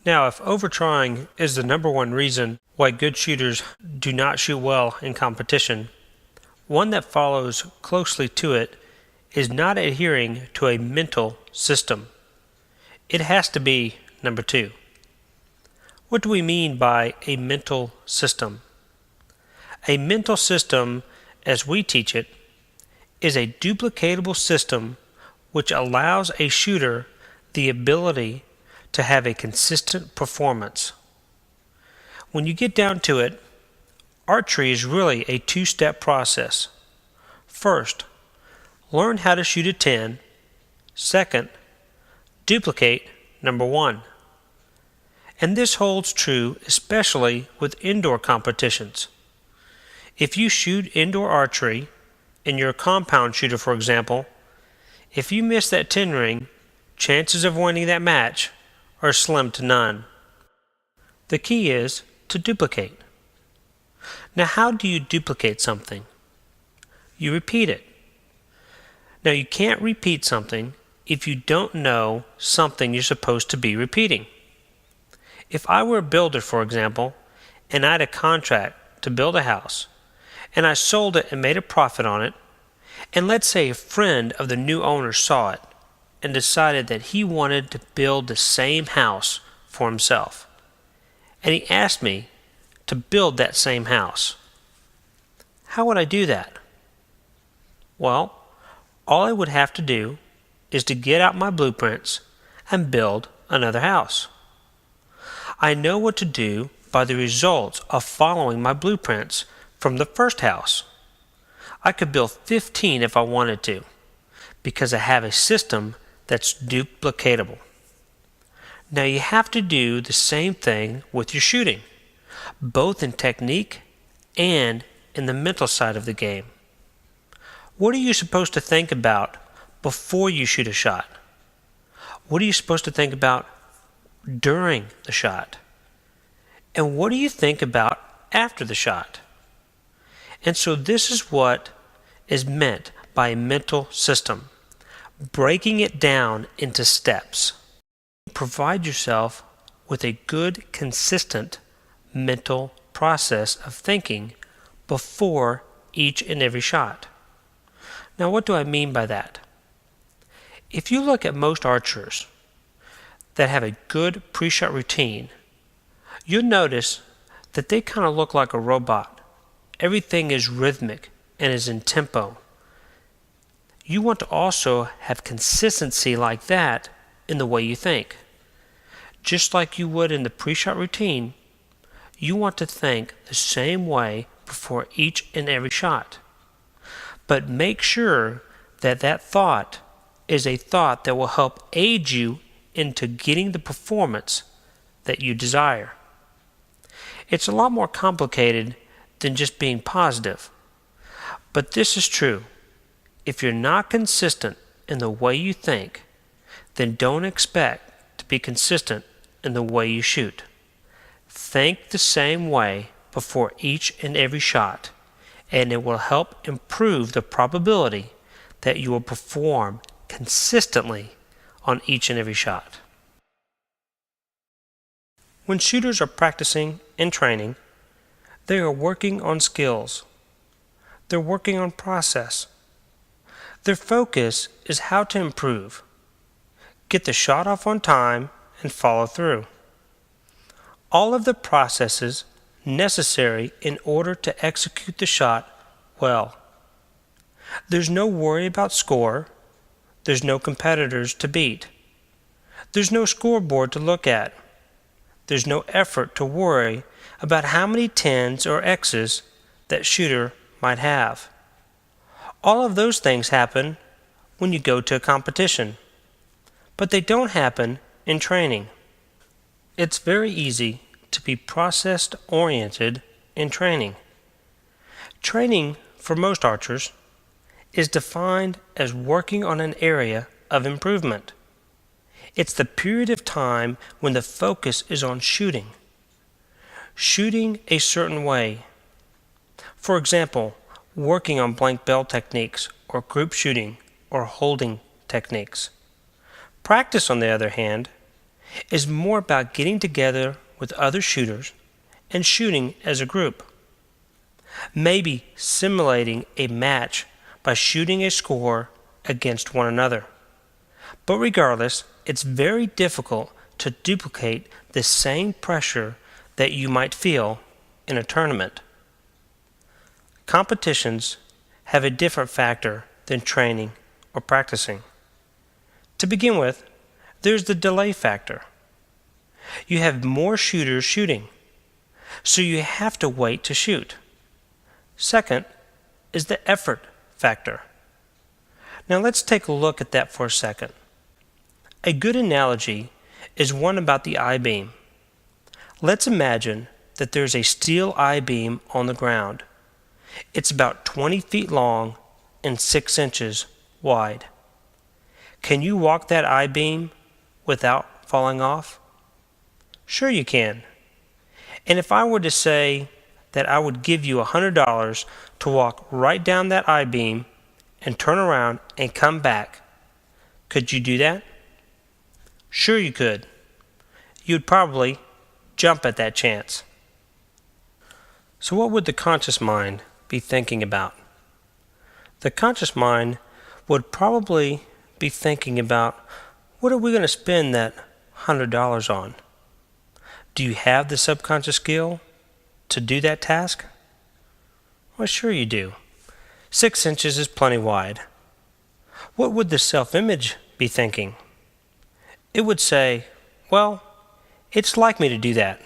Now, if overtrying is the number one reason why good shooters do not shoot well in competition, one that follows closely to it is not adhering to a mental system. It has to be number two. What do we mean by a mental system? A mental system, as we teach it, is a duplicatable system which allows a shooter the ability to have a consistent performance. When you get down to it, archery is really a two-step process. First, learn how to shoot a 10. Second, duplicate number 1. And this holds true especially with indoor competitions. If you shoot indoor archery, and you're a compound shooter for example, if you miss that 10 ring, chances of winning that match are slim to none. The key is to duplicate. Now, how do you duplicate something? You repeat it. Now, you can't repeat something if you don't know something you're supposed to be repeating. If I were a builder, for example, and I had a contract to build a house, and I sold it and made a profit on it, and let's say a friend of the new owner saw it and decided that he wanted to build the same house for himself, and he asked me to build that same house. How would I do that? Well, all I would have to do is to get out my blueprints and build another house. I know what to do by the results of following my blueprints from the first house. I could build 15 if I wanted to, because I have a system that's duplicatable. Now you have to do the same thing with your shooting, both in technique and in the mental side of the game. What are you supposed to think about before you shoot a shot? What are you supposed to think about during the shot? And what do you think about after the shot? And so this is what is meant by a mental system, breaking it down into steps. Provide yourself with a good, consistent mental process of thinking before each and every shot. Now, what do I mean by that? If you look at most archers that have a good pre-shot routine, you'll notice that they kind of look like a robot. Everything is rhythmic and is in tempo. You want to also have consistency like that in the way you think. Just like you would in the pre-shot routine, you want to think the same way before each and every shot. But make sure that that thought is a thought that will help aid you into getting the performance that you desire. It's a lot more complicated than just being positive. But this is true. If you're not consistent in the way you think, then don't expect to be consistent in the way you shoot. Think the same way before each and every shot, and it will help improve the probability that you will perform consistently on each and every shot. When shooters are practicing and training, they are working on skills. They're working on process. Their focus is how to improve, get the shot off on time, and follow through. All of the processes necessary in order to execute the shot well. There's no worry about score. There's no competitors to beat. There's no scoreboard to look at. There's no effort to worry about how many 10s or X's that shooter might have. All of those things happen when you go to a competition, but they don't happen in training. It's very easy to be process-oriented in training. Training, for most archers, is defined as working on an area of improvement. It's the period of time when the focus is on shooting a certain way. For example, working on blank bell techniques or group shooting or holding techniques. Practice, on the other hand, is more about getting together with other shooters and shooting as a group. Maybe simulating a match by shooting a score against one another. But regardless, it's very difficult to duplicate the same pressure that you might feel in a tournament. Competitions have a different factor than training or practicing. To begin with, there's the delay factor. You have more shooters shooting, so you have to wait to shoot. Second is the effort factor. Now let's take a look at that for a second. A good analogy is one about the I-beam. Let's imagine that there's a steel I-beam on the ground. It's about 20 feet long and 6 inches wide. Can you walk that I-beam without falling off? Sure you can. And if I were to say that I would give you $100 to walk right down that I-beam and turn around and come back, could you do that? Sure you could. You'd probably jump at that chance. So what would the conscious mind be thinking about? The conscious mind would probably be thinking about, what are we going to spend that $100 on? Do you have the subconscious skill to do that task? Well, sure you do. 6 inches is plenty wide. What would the self-image be thinking? It would say, well, it's like me to do that.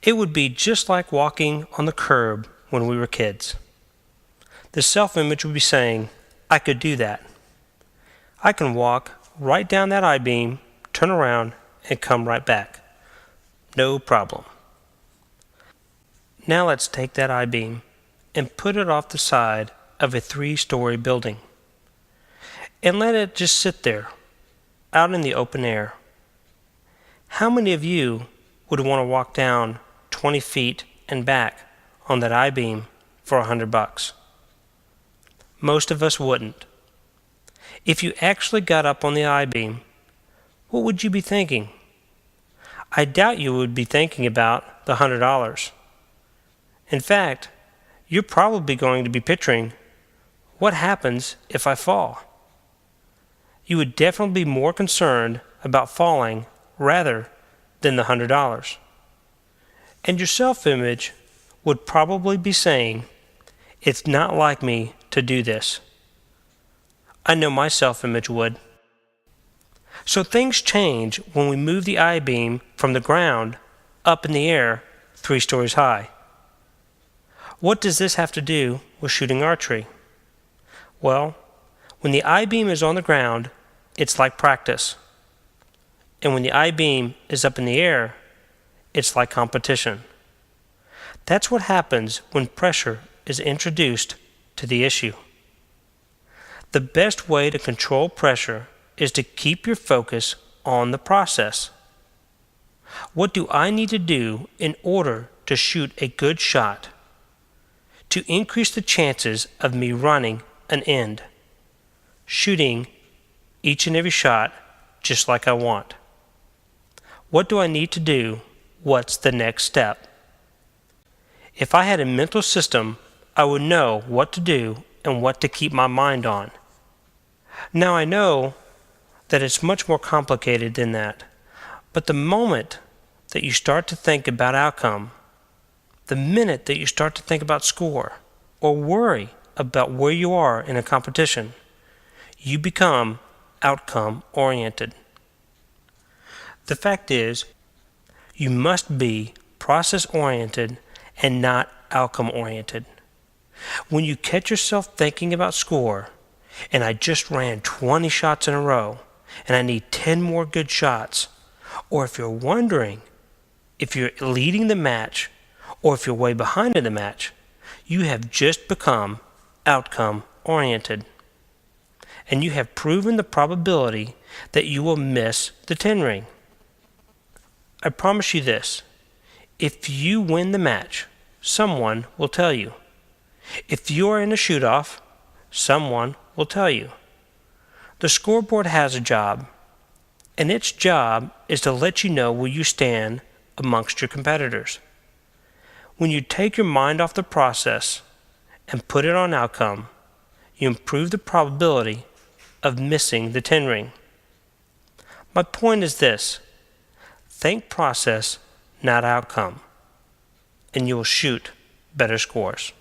It would be just like walking on the curb when we were kids. The self-image would be saying, I could do that. I can walk right down that I-beam, turn around, and come right back. No problem. Now let's take that I-beam and put it off the side of a 3-story building and let it just sit there, out in the open air. How many of you would want to walk down 20 feet and back on that I-beam for $100? Most of us wouldn't. If you actually got up on the I-beam, what would you be thinking? I doubt you would be thinking about the $100. In fact, you're probably going to be picturing, what happens if I fall? You would definitely be more concerned about falling rather than the $100. And your self-image would probably be saying, it's not like me to do this. I know my self-image would. So things change when we move the I-beam from the ground up in the air 3 stories high. What does this have to do with shooting archery? Well, when the I-beam is on the ground, it's like practice. And when the I-beam is up in the air, it's like competition. That's what happens when pressure is introduced to the issue. The best way to control pressure is to keep your focus on the process. What do I need to do in order to shoot a good shot to increase the chances of me running an end, shooting each and every shot just like I want? What do I need to do? What's the next step? If I had a mental system, I would know what to do and what to keep my mind on. Now I know that it's much more complicated than that, but the moment that you start to think about outcome, the minute that you start to think about score or worry about where you are in a competition, you become outcome oriented. The fact is, you must be process oriented and not outcome oriented. When you catch yourself thinking about score, and I just ran 20 shots in a row, and I need 10 more good shots, or if you're wondering if you're leading the match or if you're way behind in the match, you have just become outcome oriented. And you have proven the probability that you will miss the 10 ring. I promise you this, if you win the match, someone will tell you. If you are in a— someone will tell you. The scoreboard has a job, and its job is to let you know where you stand amongst your competitors. When you take your mind off the process and put it on outcome, you improve the probability of missing the 10 ring. My point is this: think process, not outcome, and you will shoot better scores.